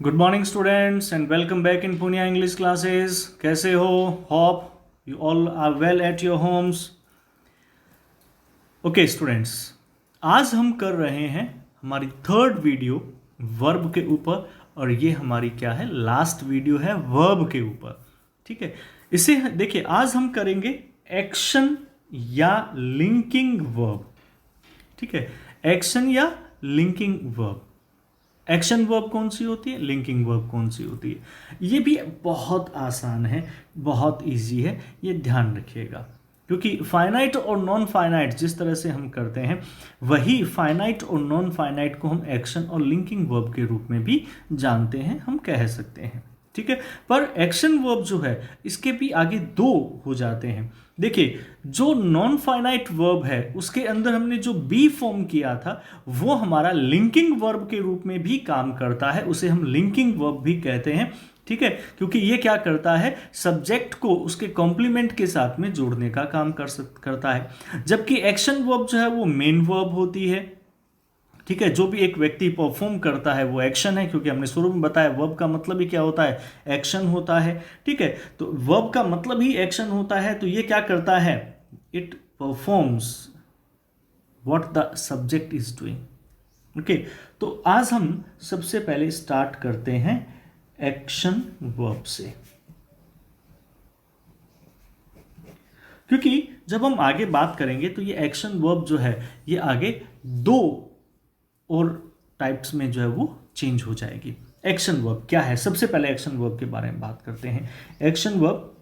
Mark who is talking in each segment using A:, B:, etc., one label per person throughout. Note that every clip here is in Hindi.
A: Good morning students and welcome back in Punia English classes. कैसे हो? Hope you all are well at your homes. Okay students, आज हम कर रहे हैं हमारी थर्ड वीडियो वर्ब के ऊपर, और ये हमारी क्या है, लास्ट वीडियो है वर्ब के ऊपर। ठीक है, इसे देखिए, आज हम करेंगे एक्शन या लिंकिंग वर्ब। ठीक है, एक्शन या लिंकिंग वर्ब। एक्शन वर्ब कौन सी होती है, लिंकिंग वर्ब कौन सी होती है। ये भी बहुत आसान है, बहुत इजी है, ये ध्यान रखिएगा। क्योंकि फाइनाइट और नॉन फाइनाइट जिस तरह से हम करते हैं, वही फाइनाइट और नॉन फाइनाइट को हम एक्शन और लिंकिंग वर्ब के रूप में भी जानते हैं, हम कह सकते हैं। ठीक है, पर एक्शन वर्ब जो है इसके भी आगे दो हो जाते हैं। देखिए, जो नॉन फाइनाइट वर्ब है उसके अंदर हमने जो बी फॉर्म किया था वो हमारा लिंकिंग वर्ब के रूप में भी काम करता है, उसे हम लिंकिंग वर्ब भी कहते हैं। ठीक है, क्योंकि ये क्या करता है, सब्जेक्ट को उसके कॉम्प्लीमेंट के साथ में जोड़ने का काम करता है। जबकि एक्शन वर्ब जो है वो मेन वर्ब होती है। ठीक है, जो भी एक व्यक्ति परफॉर्म करता है वो एक्शन है, क्योंकि हमने शुरू में बताया वर्ब का मतलब ही क्या होता है, एक्शन होता है। ठीक है, तो वर्ब का मतलब ही एक्शन होता है, तो ये क्या करता है, it performs what the subject is doing. Okay, तो आज हम सबसे पहले स्टार्ट करते हैं एक्शन वर्ब से, क्योंकि जब हम आगे बात करेंगे तो ये एक्शन वर्ब जो है ये आगे दो और टाइप्स में जो है वो चेंज हो जाएगी। एक्शन वर्ब क्या है, सबसे पहले एक्शन वर्ब के बारे में बात करते हैं। Action verb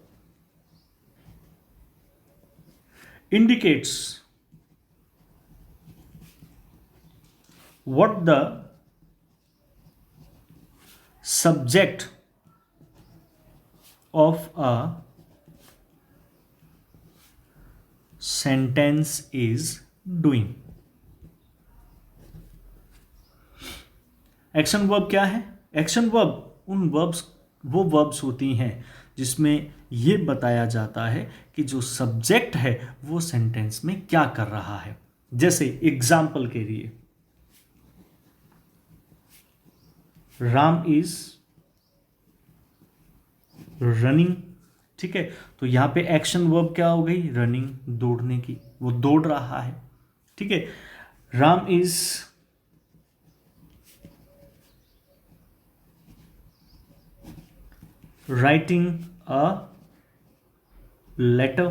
A: indicates what the subject of a sentence is doing। Action verb क्या है? एक्शन वर्ब वो वर्ब्स होती हैं जिसमें ये बताया जाता है कि जो सब्जेक्ट है वो सेंटेंस में क्या कर रहा है। जैसे एग्जाम्पल के लिए, राम इज रनिंग। ठीक है, तो यहां पे एक्शन वर्ब क्या हो गई, रनिंग, दौड़ने की, वो दौड़ रहा है। ठीक है, Ram is writing a letter.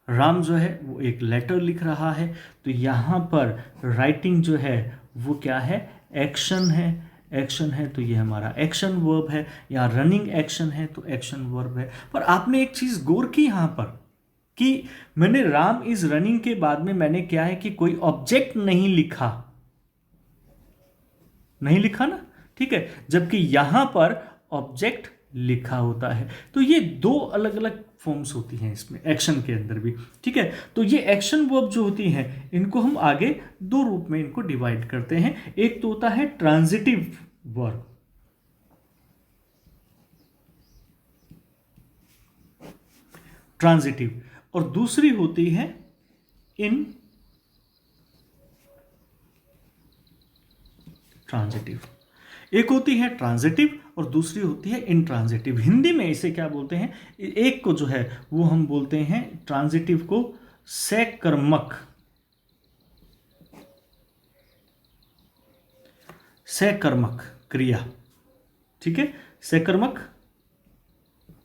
A: Ram जो है वो एक लेटर लिख रहा है, तो यहां पर राइटिंग जो है वो क्या है, एक्शन है। एक्शन है तो ये हमारा एक्शन वर्ब है, या रनिंग एक्शन है तो एक्शन वर्ब है। पर आपने एक चीज गौर की यहां पर, कि मैंने राम इज रनिंग के बाद में मैंने क्या है कि कोई ऑब्जेक्ट नहीं लिखा, नहीं लिखा ना। ठीक है, जबकि यहां पर ऑब्जेक्ट लिखा होता है। तो ये दो अलग अलग फॉर्म्स होती हैं इसमें, एक्शन के अंदर भी। ठीक है, तो ये एक्शन वर्ब जो होती हैं इनको हम आगे दो रूप में इनको डिवाइड करते हैं। एक तो होता है ट्रांजिटिव वर्ब, ट्रांजिटिव, और दूसरी होती है इन ट्रांजिटिव। एक होती है ट्रांजिटिव और दूसरी होती है इंट्रांजिटिव। हिंदी में इसे क्या बोलते हैं, एक को जो है वो हम बोलते हैं ट्रांजिटिव को सकर्मक, सकर्मक क्रिया। ठीक है, सकर्मक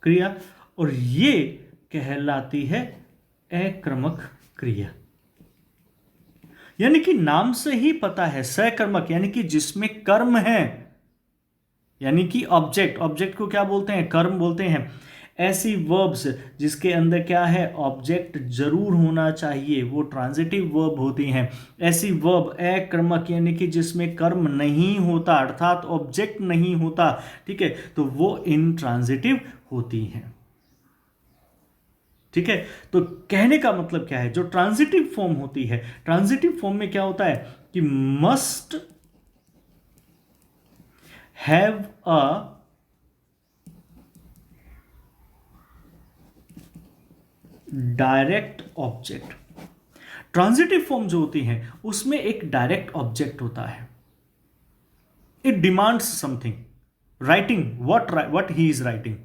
A: क्रिया, और ये कहलाती है अक्रमक क्रिया। यानी कि नाम से ही पता है, सकर्मक यानी कि जिसमें कर्म है, यानी कि ऑब्जेक्ट, ऑब्जेक्ट को क्या बोलते हैं, कर्म बोलते हैं। ऐसी वर्ब्स जिसके अंदर क्या है, ऑब्जेक्ट जरूर होना चाहिए, वो ट्रांजिटिव वर्ब होती हैं। ऐसी वर्ब अकर्मक यानी कि जिसमें कर्म नहीं होता, अर्थात ऑब्जेक्ट नहीं होता, ठीक है, तो वो इनट्रांजिटिव होती हैं। ठीक है, तो कहने का मतलब क्या है, जो ट्रांजिटिव फॉर्म होती है, ट्रांजिटिव फॉर्म में क्या होता है कि must have a direct object. Transitive form जो होती है उसमें एक डायरेक्ट ऑब्जेक्ट होता है, it demands something. Writing, what he is writing.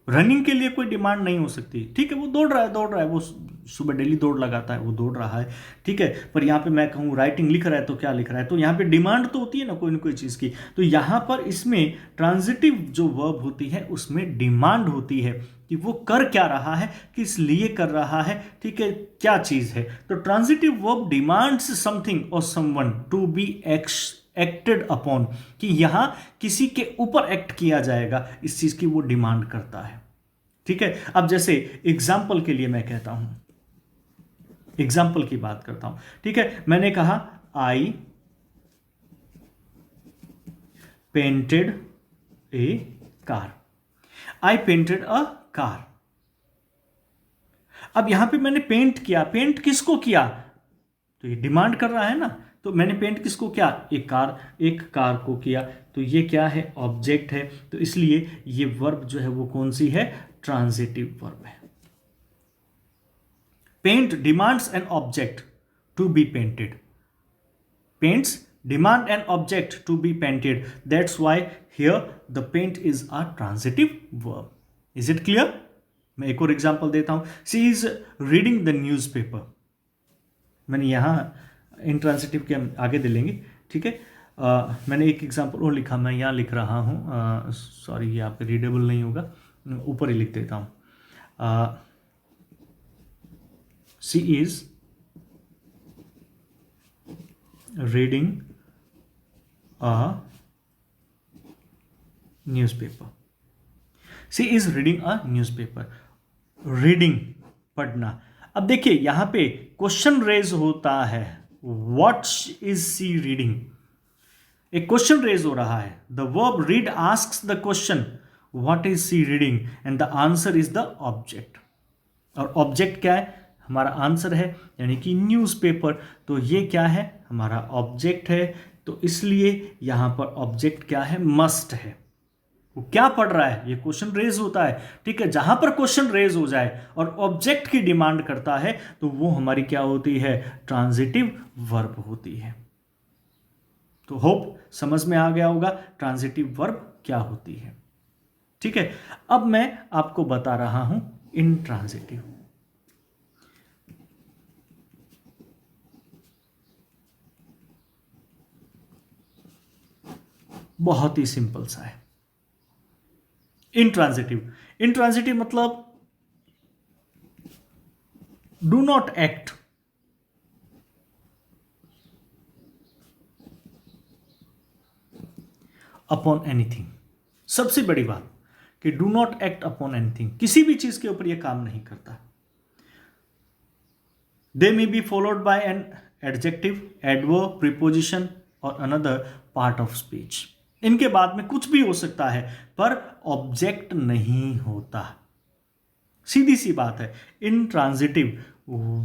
A: Running के लिए कोई डिमांड नहीं हो सकती, ठीक है, वो दौड़ रहा है, वो सुबह डेली दौड़ लगाता है, वो दौड़ रहा है, ठीक है। पर यहाँ पे मैं कहूँ राइटिंग लिख रहा है तो क्या लिख रहा है, तो यहाँ पे डिमांड तो होती है ना कोई चीज़ की। तो यहाँ पर इसमें ट्रांजिटिव जो वर्ब होती है उसमें डिमांड होती है कि वो कर क्या रहा है, किस लिए कर रहा है, ठीक है, क्या चीज़ है। तो ट्रांजिटिव वर्ब डिमांड्स समथिंग और someone to be acted upon, कि यहां किसी के ऊपर एक्ट किया जाएगा, इस चीज की वो डिमांड करता है, ठीक है। अब जैसे एग्जाम्पल के लिए मैं कहता हूं, एग्जाम्पल की बात करता हूं, ठीक है। मैंने कहा आई painted A car, I painted a car. अब यहां पे मैंने पेंट किया, पेंट किसको किया, तो ये डिमांड कर रहा है ना, तो मैंने पेंट किसको किया, एक कार को किया, तो ये क्या है, ऑब्जेक्ट है, तो इसलिए ये वर्ब जो है वो कौन सी है, ट्रांजिटिव वर्ब है। Paint demands an object to be painted, paints demand an object to be painted, that's why here the paint is a transitive verb. Is it clear? मैं एक और एग्जांपल देता हूं, she is reading the newspaper, मैंने यहां इंट्रांसिटिव के हम आगे दे लेंगे, ठीक है। मैंने एक एग्जांपल और लिखा, मैं यहाँ लिख रहा हूँ, सॉरी ये आप रीडेबल नहीं होगा, ऊपर ही लिख देता हूँ। She is reading a newspaper, she is reading a newspaper, reading पढ़ना। अब देखिए यहां पे क्वेश्चन रेज होता है, व्हाट इज सी रीडिंग, एक क्वेश्चन रेज हो रहा है, the verb read asks the question what is she reading and the answer is the object, और ऑब्जेक्ट क्या है, हमारा आंसर है, यानी कि न्यूज़पेपर। तो ये क्या है, हमारा ऑब्जेक्ट है, तो इसलिए यहां पर ऑब्जेक्ट क्या है, मस्ट है। वो क्या पढ़ रहा है, ये क्वेश्चन रेज होता है, ठीक है। जहां पर क्वेश्चन रेज हो जाए और ऑब्जेक्ट की डिमांड करता है तो वो हमारी क्या होती है, ट्रांजिटिव वर्ब होती है। तो होप समझ में आ गया होगा ट्रांजिटिव वर्ब क्या होती है, ठीक है। अब मैं आपको बता रहा हूं इंट्रांजिटिव। बहुत ही सिंपल सा है इंट्रांजिटिव। इंट्रांजिटिव मतलब do not act, upon anything. सबसे बड़ी बात कि do not act upon anything, किसी भी चीज के ऊपर यह काम नहीं करता। They may be followed by an adjective, adverb, preposition और अनदर पार्ट ऑफ स्पीच। इनके बाद में कुछ भी हो सकता है पर ऑब्जेक्ट नहीं होता, सीधी सी बात है। Intransitive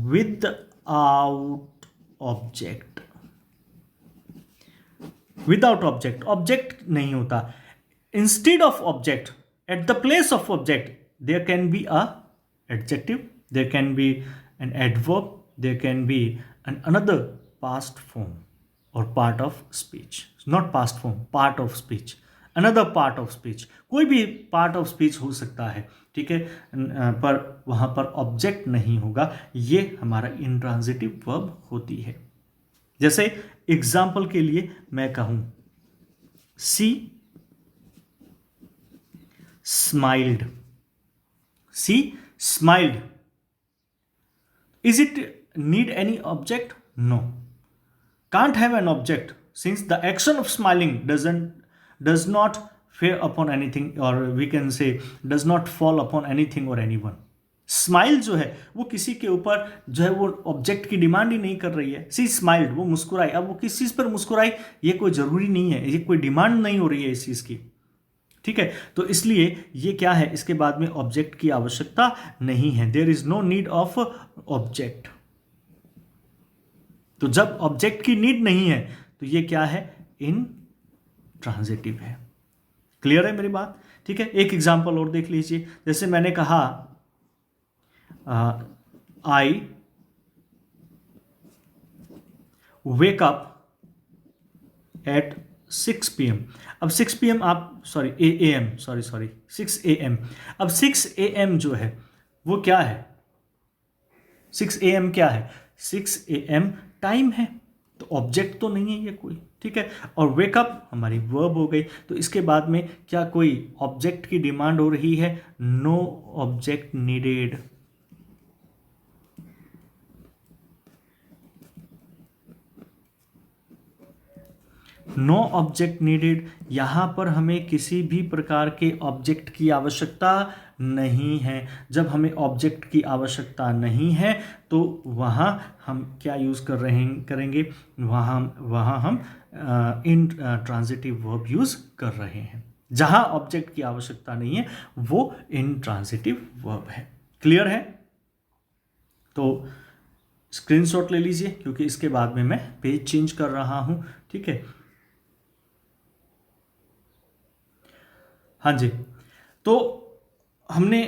A: without object, without object, object नहीं होता। Instead of object, at the place of object, there can be a adjective, there can be an adverb, there can be an another past form और part of speech, not past form, part of speech, another part of speech, कोई भी पार्ट ऑफ स्पीच हो सकता है, ठीक है, पर वहां पर ऑब्जेक्ट नहीं होगा। ये हमारा इंट्रांजिटिव वर्ब होती है। जैसे एग्जाम्पल के लिए मैं कहूं, she smiled, she smiled, is it need any object, no, can't have an object since the action of smiling does not fare upon anything, or we can say does not fall upon anything or anyone. Smile जो है वो किसी के ऊपर जो है वो ऑब्जेक्ट की डिमांड ही नहीं कर रही है। सी स्माइल्ड, वो मुस्कुराई, अब वो किस चीज पर मुस्कुराई ये कोई जरूरी नहीं है, ये कोई डिमांड नहीं हो रही है इस चीज की, ठीक है। तो इसलिए ये क्या है, इसके बाद में ऑब्जेक्ट की आवश्यकता नहीं है, there is no need of object. तो जब ऑब्जेक्ट की नीड नहीं है तो ये क्या है, इंट्रांजिटिव है। क्लियर है मेरी बात, ठीक है। एक एग्जांपल और देख लीजिए, जैसे मैंने कहा I wake up at 6 PM। अब 6 PM आप sorry A M, sorry 6 AM। अब 6 AM जो है वो क्या है? 6 AM क्या है? 6 AM टाइम है, तो ऑब्जेक्ट तो नहीं है ये कोई, ठीक है। और वेकअप हमारी वर्ब हो गई। तो इसके बाद में क्या कोई ऑब्जेक्ट की डिमांड हो रही है? No object needed. No object needed, यहां पर हमें किसी भी प्रकार के ऑब्जेक्ट की आवश्यकता नहीं है। जब हमें ऑब्जेक्ट की आवश्यकता नहीं है तो वहां हम क्या यूज करेंगे? वहां हम इन ट्रांजिटिव वर्ब यूज कर रहे हैं। जहां ऑब्जेक्ट की आवश्यकता नहीं है वो इन ट्रांजिटिव वर्ब है। क्लियर है? तो स्क्रीनशॉट ले लीजिए, क्योंकि इसके बाद में मैं पेज चेंज कर रहा हूं, ठीक है। हाँ जी, तो हमने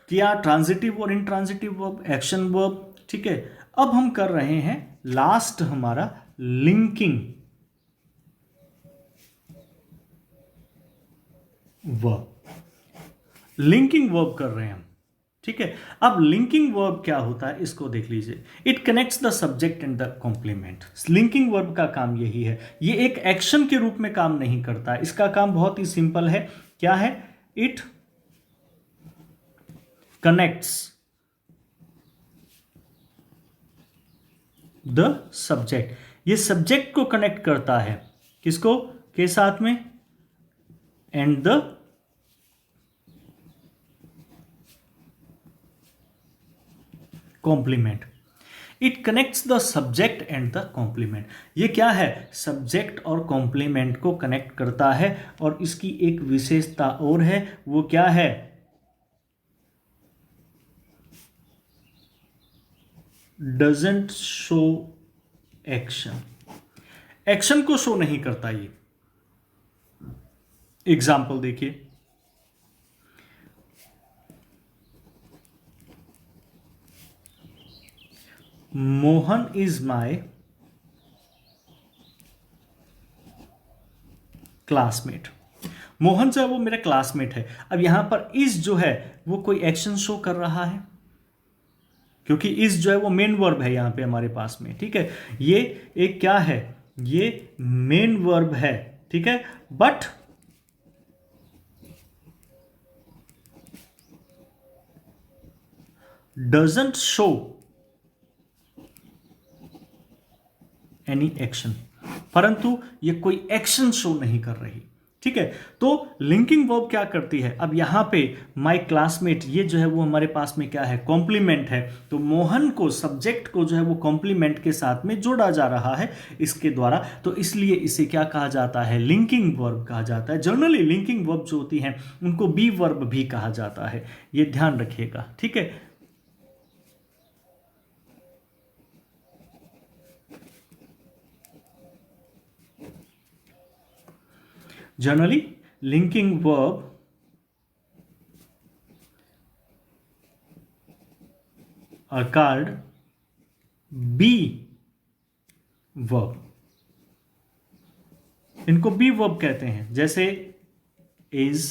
A: किया ट्रांजिटिव और इंट्रांजिटिव वर्ब, एक्शन वर्ब, ठीक है। अब हम कर रहे हैं लास्ट हमारा लिंकिंग वर्ब। लिंकिंग वर्ब कर रहे हैं हम, ठीक है। अब लिंकिंग वर्ब क्या होता है इसको देख लीजिए। It connects the subject and the complement. Linking verb का काम यही है। ये एक एक्शन के रूप में काम नहीं करता। इसका काम बहुत ही सिंपल है। क्या है? It connects the subject. ये सब्जेक्ट को कनेक्ट करता है, किसको? के साथ में, and the complement. It connects the subject and the complement. ये क्या है? सब्जेक्ट और कॉम्प्लीमेंट को कनेक्ट करता है। और इसकी एक विशेषता और है, वो क्या है? Doesn't show action. एक्शन को शो नहीं करता ये। एग्जाम्पल देखिए, Mohan is my classmate. Mohan जो है वो मेरा क्लासमेट है। अब यहां पर इज जो है वो कोई एक्शन शो कर रहा है, क्योंकि इज जो है वो मेन वर्ब है यहां पे हमारे पास में, ठीक है। ये एक क्या है? ये मेन वर्ब है, ठीक है। But doesn't show any action, परंतु ये कोई एक्शन शो नहीं कर रही, ठीक है। तो लिंकिंग वर्ब क्या करती है? अब यहां पे माय क्लासमेट, ये जो है वो हमारे पास में क्या है? कॉम्प्लीमेंट है। तो मोहन को, सब्जेक्ट को जो है वो कॉम्प्लीमेंट के साथ में जोड़ा जा रहा है इसके द्वारा। तो इसलिए इसे क्या कहा जाता है? लिंकिंग वर्ब कहा जाता है। जनरली लिंकिंग वर्ब जो होती हैं उनको बी वर्ब भी कहा जाता है, ये ध्यान रखिएगा, ठीक है। Generally, linking verb are called be verb. इनको be verb कहते हैं, जैसे is,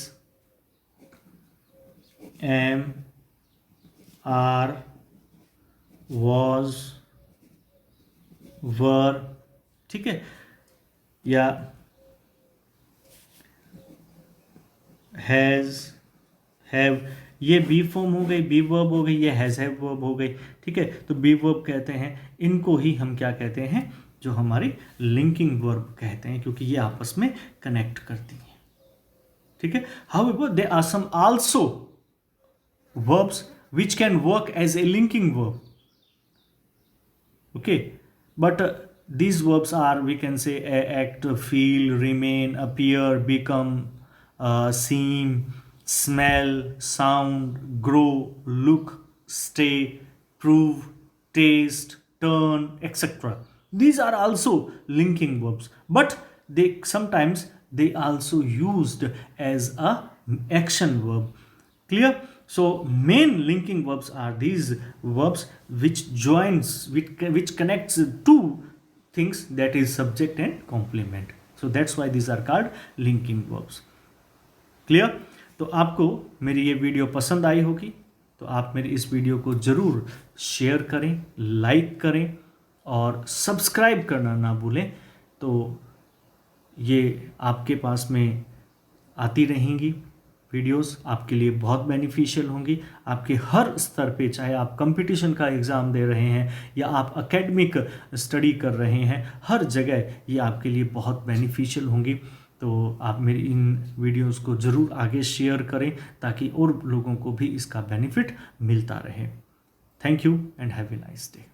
A: am, are, was, were, ठीक है। या हैज़, हैव, ये बी फॉर्म हो गई, बी वर्ब हो गई, ये हैज़ हैव वर्ब हो गई, ठीक है। तो बी वर्ब कहते हैं इनको ही हम क्या कहते हैं? जो हमारी लिंकिंग वर्ब कहते हैं, क्योंकि ये आपस में कनेक्ट करती हैं, ठीक है। However there are some also verbs which can work as a linking verb, okay. But these verbs are, we can say, act, feel, remain, appear, become, seem, smell, sound, grow, look, stay, prove, taste, turn, etc. These are also linking verbs, but they sometimes they also used as a action verb. Clear? So main linking verbs are these verbs which joins, which connects two things, that is subject and complement. So that's why this are called linking verbs. Clear? तो आपको मेरी ये वीडियो पसंद आई होगी, तो आप मेरी इस वीडियो को ज़रूर शेयर करें, लाइक करें और सब्सक्राइब करना ना भूलें। तो ये आपके पास में आती रहेंगी वीडियोस, आपके लिए बहुत बेनिफिशियल होंगी। आपके हर स्तर पे, चाहे आप कंपटीशन का एग्ज़ाम दे रहे हैं या आप एकेडमिक स्टडी कर रहे हैं, हर जगह ये आपके लिए बहुत बेनिफिशियल होंगी। तो आप मेरी इन वीडियोस को ज़रूर आगे शेयर करें ताकि और लोगों को भी इसका बेनिफिट मिलता रहे। Thank you and have a nice day.